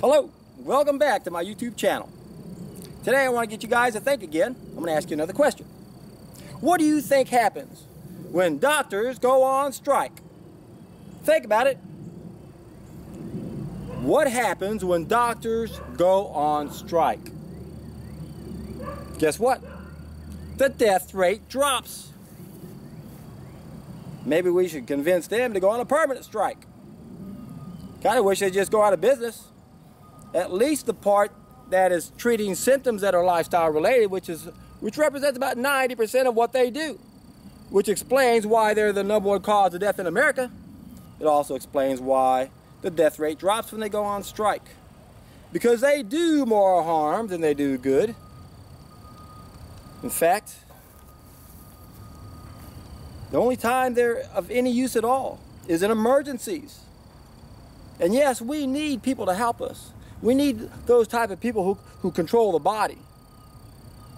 Hello, welcome back to my YouTube channel. Today I want to get you guys to think again. I'm going to ask you another question. What do you think happens when doctors go on strike? Think about it. What happens when doctors go on strike? Guess what? The death rate drops. Maybe we should convince them to go on a permanent strike. Kind of wish they'd just go out of business. At least the part that is treating symptoms that are lifestyle related, which represents about 90% of what they do, which explains why they're the #1 cause of death in America. It also explains why the death rate drops when they go on strike, because they do more harm than they do good. In fact, the only time they're of any use at all is in emergencies. And yes, we need people to help us. We need those type of people who control the body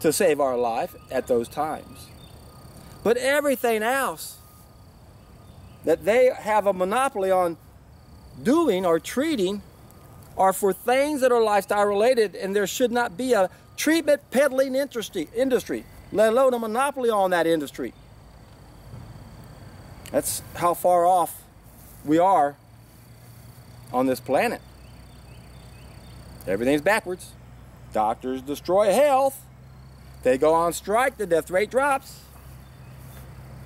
to save our life at those times. But everything else that they have a monopoly on doing or treating are for things that are lifestyle related, and there should not be a treatment peddling industry, let alone a monopoly on that industry. That's how far off we are on this planet. Everything's backwards. Doctors destroy health. They go on strike, the death rate drops.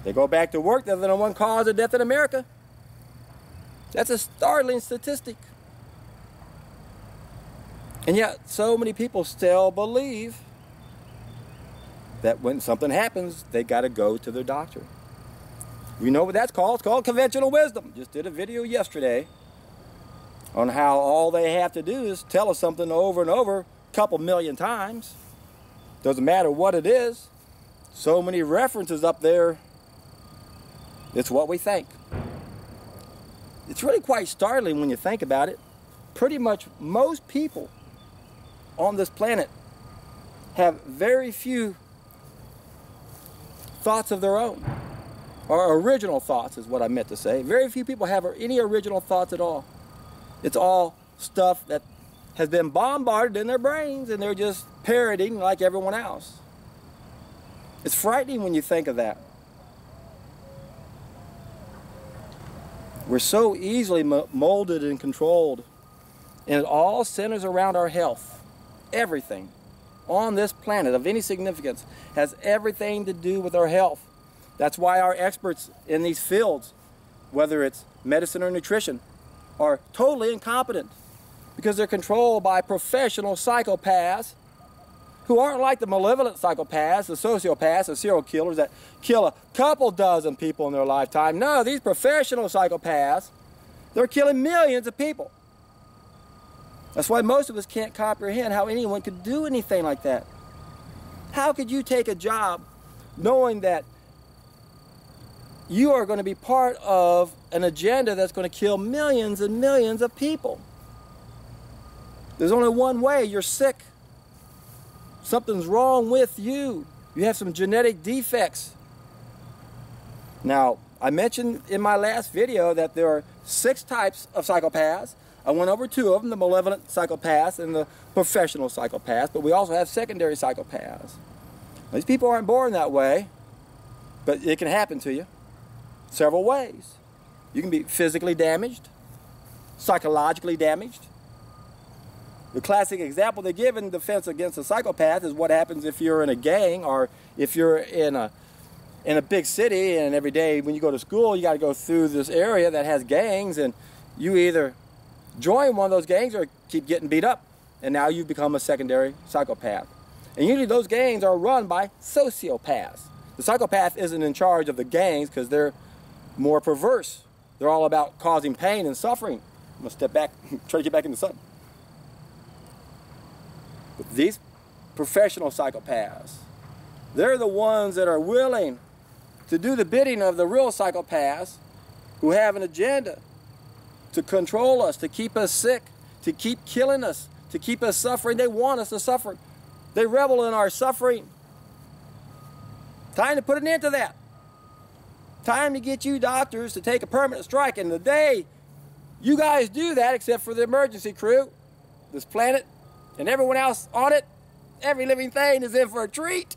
They go back to work, they're the #1 cause of death in America. That's a startling statistic. And yet, so many people still believe that when something happens, they got to go to their doctor. You know what that's called? It's called conventional wisdom. Just did a video yesterday on how all they have to do is tell us something over and over a couple million times. Doesn't matter what it is. So many references up there. It's what we think. It's really quite startling when you think about it. Pretty much most people on this planet have very few thoughts of their own. Or original thoughts is what I meant to say. Very few people have any original thoughts at all. It's all stuff that has been bombarded in their brains, and they're just parroting like everyone else. It's frightening when you think of that. We're so easily molded and controlled, and it all centers around our health. Everything on this planet of any significance has everything to do with our health. That's why our experts in these fields, whether it's medicine or nutrition, are totally incompetent, because they're controlled by professional psychopaths who aren't like the malevolent psychopaths, the sociopaths, the serial killers that kill a couple dozen people in their lifetime. No, these professional psychopaths, they're killing millions of people. That's why most of us can't comprehend how anyone could do anything like that. How could you take a job knowing that you are going to be part of an agenda that's going to kill millions and millions of people? There's only one way. You're sick. Something's wrong with you. You have some genetic defects. Now, I mentioned in my last video that there are 6 types of psychopaths. I went over 2 of them, the malevolent psychopaths and the professional psychopaths, but we also have secondary psychopaths. These people aren't born that way, but it can happen to you several ways. You can be physically damaged, psychologically damaged. The classic example they give in defense against a psychopath is what happens if you're in a gang, or if you're in a big city, and every day when you go to school you got to go through this area that has gangs, and you either join one of those gangs or keep getting beat up, and now you've become a secondary psychopath. And usually those gangs are run by sociopaths. The psychopath isn't in charge of the gangs because they're more perverse. They're all about causing pain and suffering. I'm going to step back, try to get back in the sun. But these professional psychopaths, they're the ones that are willing to do the bidding of the real psychopaths who have an agenda to control us, to keep us sick, to keep killing us, to keep us suffering. They want us to suffer. They revel in our suffering. Time to put an end to that. Time to get you doctors to take a permanent strike. And the day you guys do that, except for the emergency crew, this planet and everyone else on it, every living thing is in for a treat.